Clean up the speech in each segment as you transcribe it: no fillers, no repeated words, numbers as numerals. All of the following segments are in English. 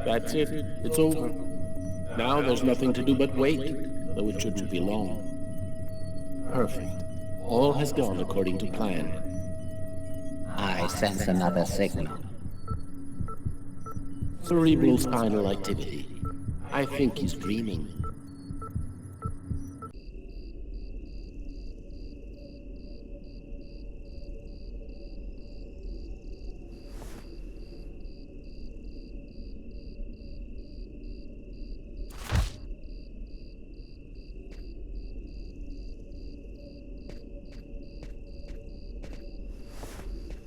That's it. It's over. Now there's nothing to do but wait, though it shouldn't be long. Perfect. All has gone according to plan. I sense another signal. Cerebral spinal activity. I think he's dreaming.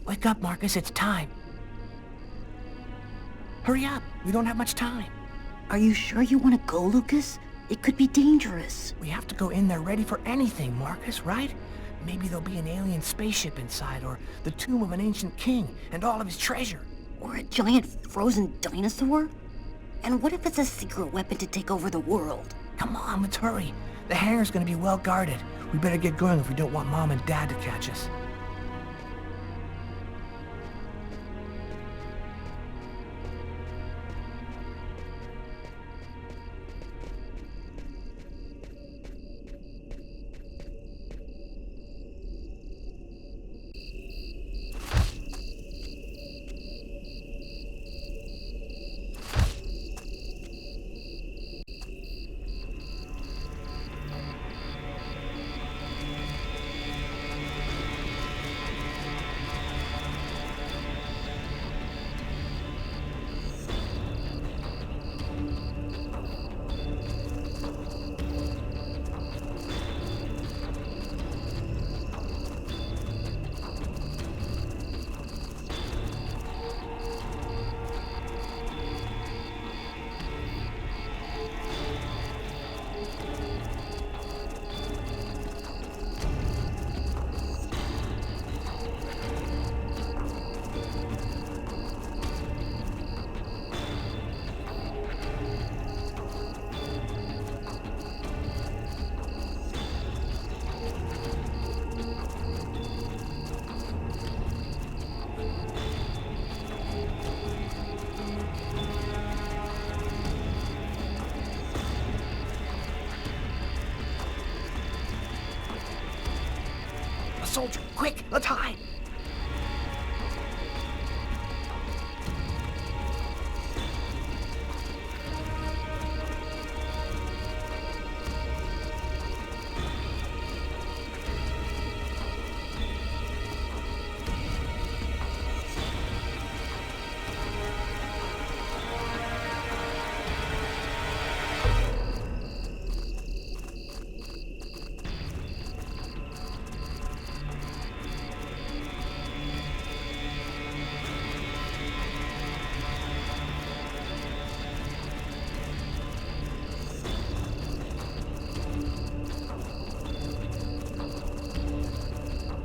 Wake up, Marcus, it's time. Hurry up, we don't have much time. Are you sure you want to go, Lucas? It could be dangerous. We have to go in there ready for anything, Marcus, right? Maybe there'll be an alien spaceship inside, or the tomb of an ancient king, and all of his treasure. Or a giant frozen dinosaur? And what if it's a secret weapon to take over the world? Come on, let's hurry. The hangar's gonna be well guarded. We better get going if we don't want Mom and Dad to catch us. A soldier, quick, let's hide!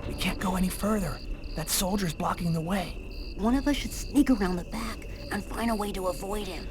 We can't go any further. That soldier's blocking the way. One of us should sneak around the back and find a way to avoid him.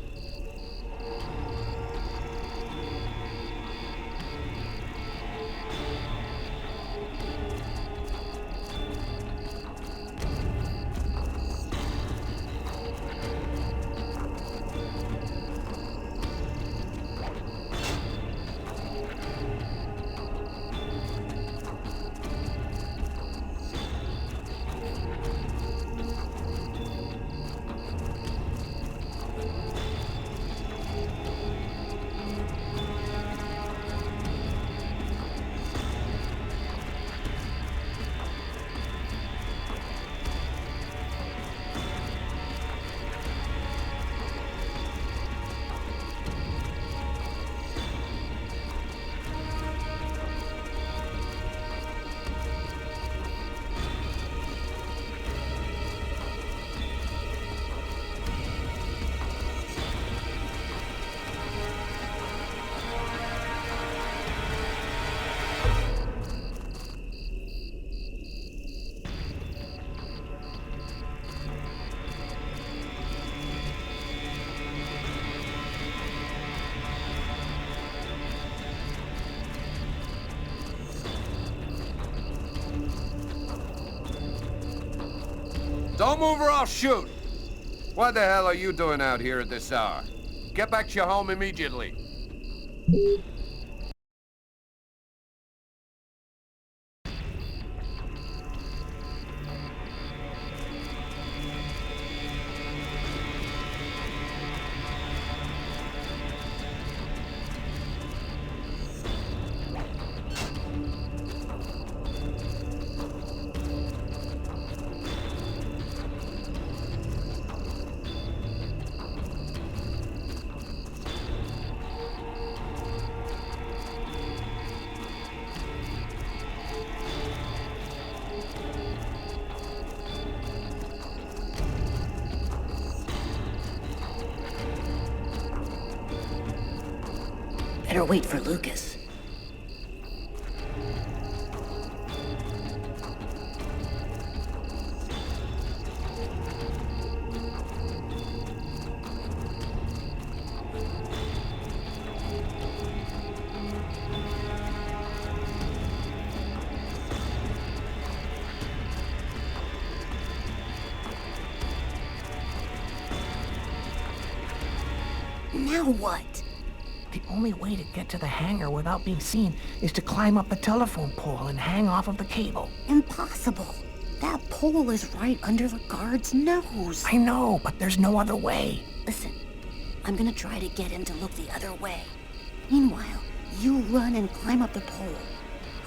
Don't move or I'll shoot! What the hell are you doing out here at this hour? Get back to your home immediately. Better wait for Lucas. Now what? The only way to get to the hangar without being seen is to climb up the telephone pole and hang off of the cable. Impossible. That pole is right under the guard's nose. I know, but there's no other way. Listen, I'm gonna try to get him to look the other way. Meanwhile, you run and climb up the pole.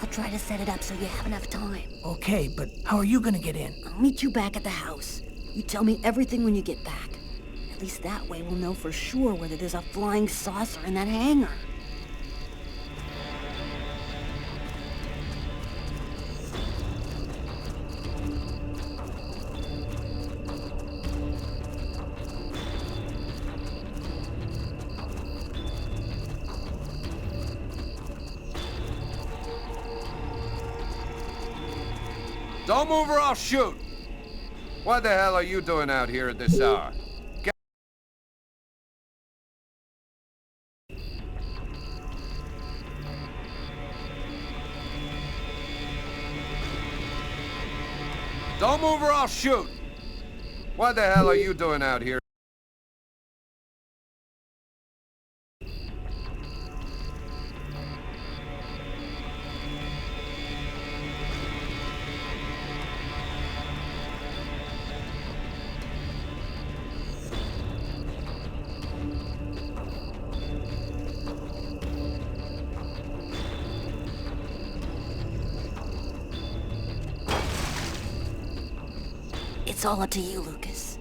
I'll try to set it up so you have enough time. Okay, but how are you gonna get in? I'll meet you back at the house. You tell me everything when you get back. At least that way we'll know for sure whether there's a flying saucer in that hangar. Don't move or I'll shoot! What the hell are you doing out here at this hour? Don't move or I'll shoot! What the hell are you doing out here? It's all up to you, Lucas.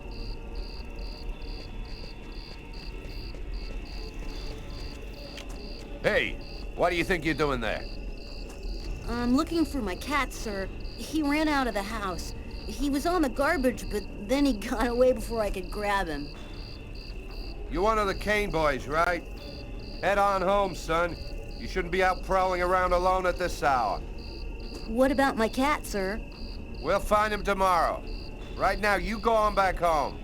Hey, what do you think you're doing there? I'm looking for my cat, sir. He ran out of the house. He was on the garbage, but then he got away before I could grab him. You're one of the Kane boys, right? Head on home, son. You shouldn't be out prowling around alone at this hour. What about my cat, sir? We'll find him tomorrow. Right now, you go on back home.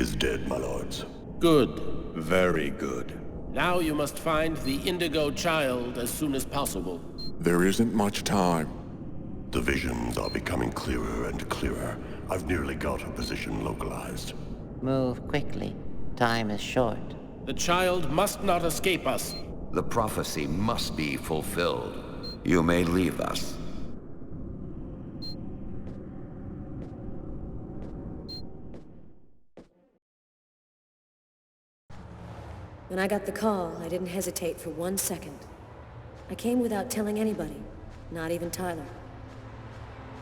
is dead, my lords. Good. Very good. Now you must find the Indigo child as soon as possible. There isn't much time. The visions are becoming clearer and clearer. I've nearly got her position localized. Move quickly. Time is short. The child must not escape us. The prophecy must be fulfilled. You may leave us. When I got the call, I didn't hesitate for 1 second. I came without telling anybody, not even Tyler.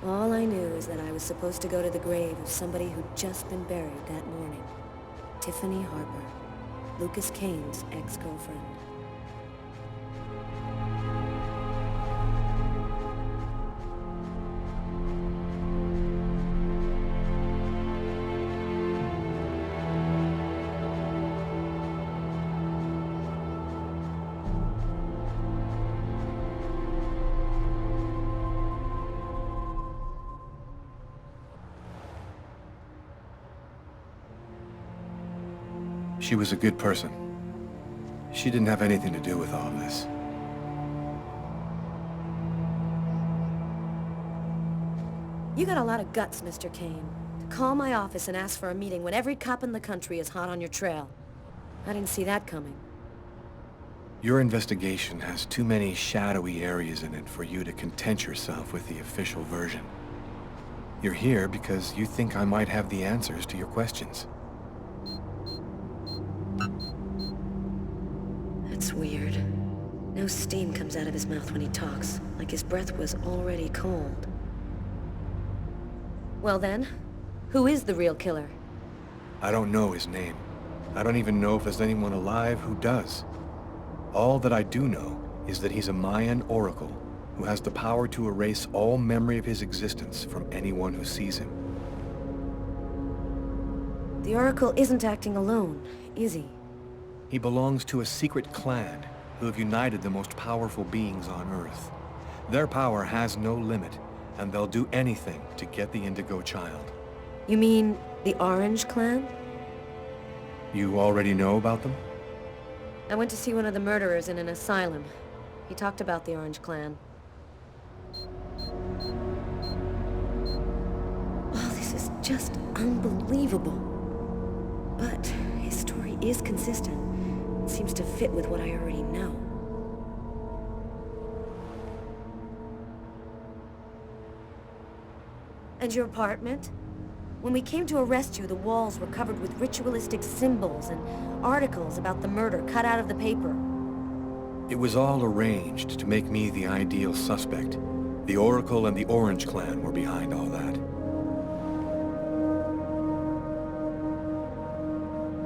All I knew is that I was supposed to go to the grave of somebody who'd just been buried that morning. Tiffany Harper, Lucas Kane's ex-girlfriend. She was a good person. She didn't have anything to do with all of this. You got a lot of guts, Mr. Kane, to call my office and ask for a meeting when every cop in the country is hot on your trail. I didn't see that coming. Your investigation has too many shadowy areas in it for you to content yourself with the official version. You're here because you think I might have the answers to your questions. That's weird. No steam comes out of his mouth when he talks, like his breath was already cold. Well then, who is the real killer? I don't know his name. I don't even know if there's anyone alive who does. All that I do know is that he's a Mayan oracle who has the power to erase all memory of his existence from anyone who sees him. The oracle isn't acting alone, is he? He belongs to a secret clan who have united the most powerful beings on Earth. Their power has no limit, and they'll do anything to get the Indigo child. You mean the Orange Clan? You already know about them? I went to see one of the murderers in an asylum. He talked about the Orange Clan. Oh, this is just unbelievable. But his story is consistent. It seems to fit with what I already know. And your apartment? When we came to arrest you, the walls were covered with ritualistic symbols and articles about the murder cut out of the paper. It was all arranged to make me the ideal suspect. The Oracle and the Orange Clan were behind all that.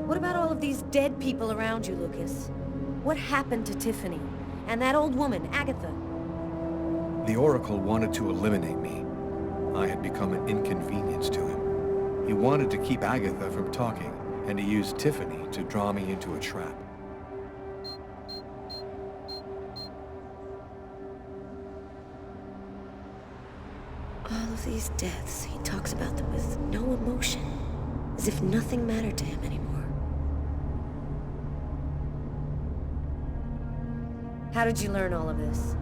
What about all of these dead people around you, Lucas? What happened to Tiffany? And that old woman, Agatha? The Oracle wanted to eliminate me. I had become an inconvenience to him. He wanted to keep Agatha from talking, and he used Tiffany to draw me into a trap. All of these deaths, he talks about them with no emotion, as if nothing mattered to him anymore. How did you learn all of this?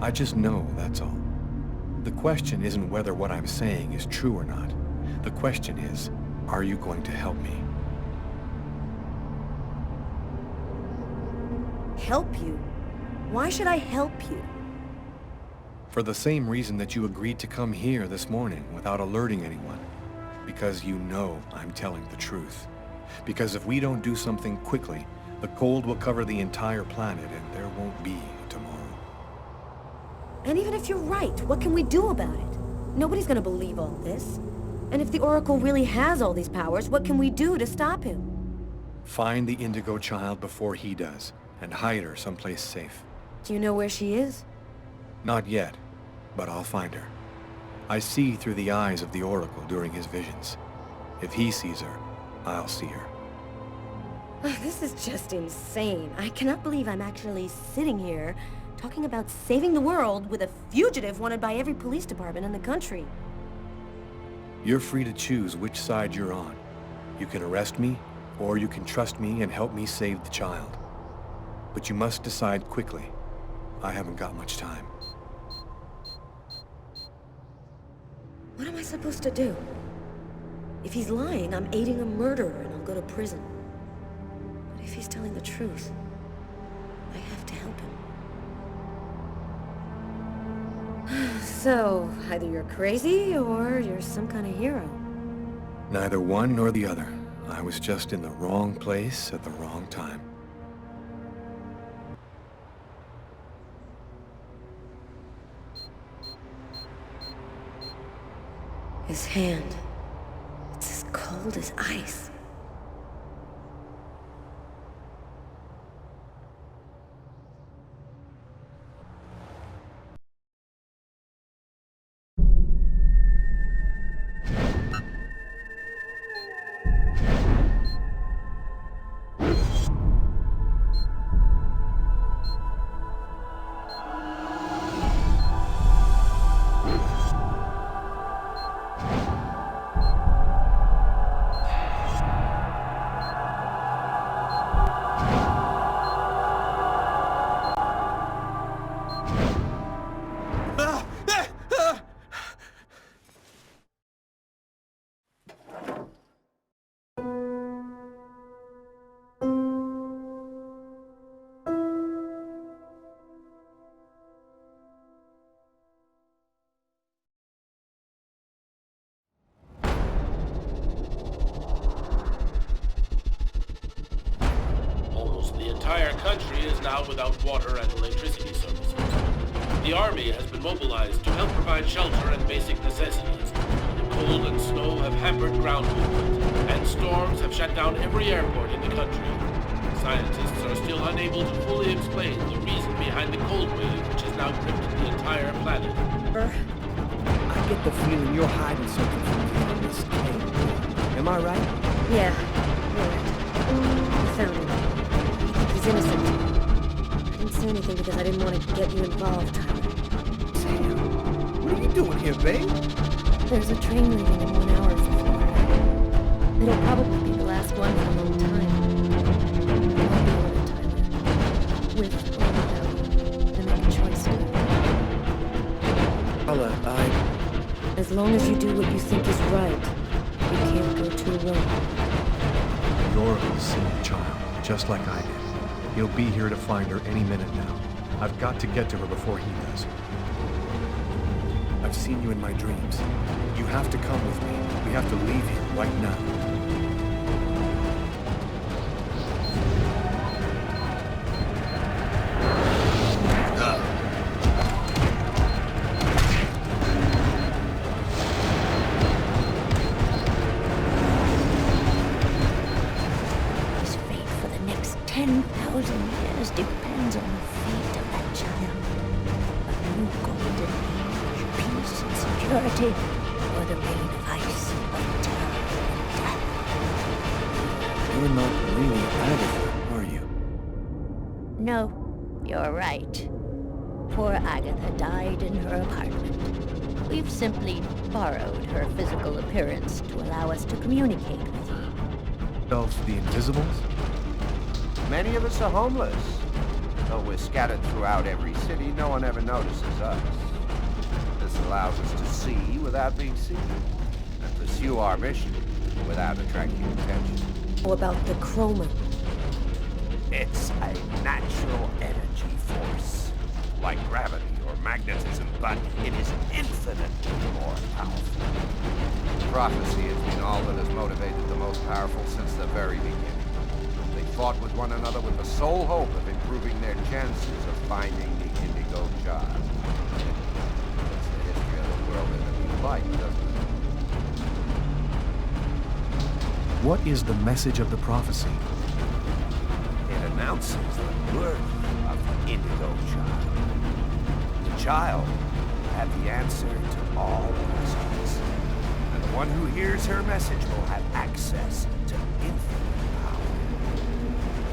I just know, that's all. The question isn't whether what I'm saying is true or not. The question is, are you going to help me? Help you? Why should I help you? For the same reason that you agreed to come here this morning without alerting anyone. Because you know I'm telling the truth. Because if we don't do something quickly, the cold will cover the entire planet and there won't be a tomorrow. And even if you're right, what can we do about it? Nobody's gonna believe all this. And if the Oracle really has all these powers, what can we do to stop him? Find the Indigo child before he does, and hide her someplace safe. Do you know where she is? Not yet, but I'll find her. I see through the eyes of the Oracle during his visions. If he sees her, I'll see her. This is just insane. I cannot believe I'm actually sitting here talking about saving the world with a fugitive wanted by every police department in the country. You're free to choose which side you're on. You can arrest me, or you can trust me and help me save the child. But you must decide quickly. I haven't got much time. What am I supposed to do? If he's lying, I'm aiding a murderer and I'll go to prison. But if he's telling the truth, I have to help him. So, either you're crazy or you're some kind of hero. Neither one nor the other. I was just in the wrong place at the wrong time. His hand. It's as cold as ice. The entire country is now without water and electricity services. The army has been mobilized to help provide shelter and basic necessities. The cold and snow have hampered ground movement, and storms have shut down every airport in the country. Scientists are still unable to fully explain the reason behind the cold wave which has now gripped the entire planet. I get the feeling you're hiding something from me on this cave. Am I right? Yeah, you're right. I found him. He's innocent. I didn't say anything because I didn't want to get you involved, Tyler. Sam, what are you doing here, babe? There's a train leaving in 1 hour for Florida. It'll probably be the last one for a long time. I'll be on it, Tyler. With or without you. I make a choice now. Carla, As long as you do what you think is right, you can't go too wrong. You're a single child, just like I did. He'll be here to find her any minute now. I've got to get to her before he does. I've seen you in my dreams. You have to come with me. We have to leave here right now. His fate for the next 10,000 years depends on the fate of that child. A new golden age, peace and security, or the reign of ice, of terror and death. you're not really Agatha, are you? No, you're right. Poor Agatha died in her apartment. We've simply borrowed her physical appearance to allow us to communicate with you. Of the Invisibles? Many of us are homeless. Though we're scattered throughout every city, no one ever notices us. This allows us to see without being seen, and pursue our mission without attracting attention. How about the chroma? It's a natural energy force, like gravity or magnetism, but it is infinitely more powerful. Prophecy has been all that has motivated the most powerful since the very beginning. They fought with one another with the sole hope of improving their chances of finding the Indigo child. It's the history of the world in a new light, doesn't it? What is the message of the prophecy? It announces the birth of the Indigo child. The child will have the answer to all questions. And the one who hears her message will have access to infinite power.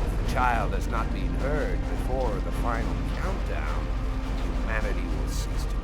If the child has not been heard before the final countdown, humanity will cease to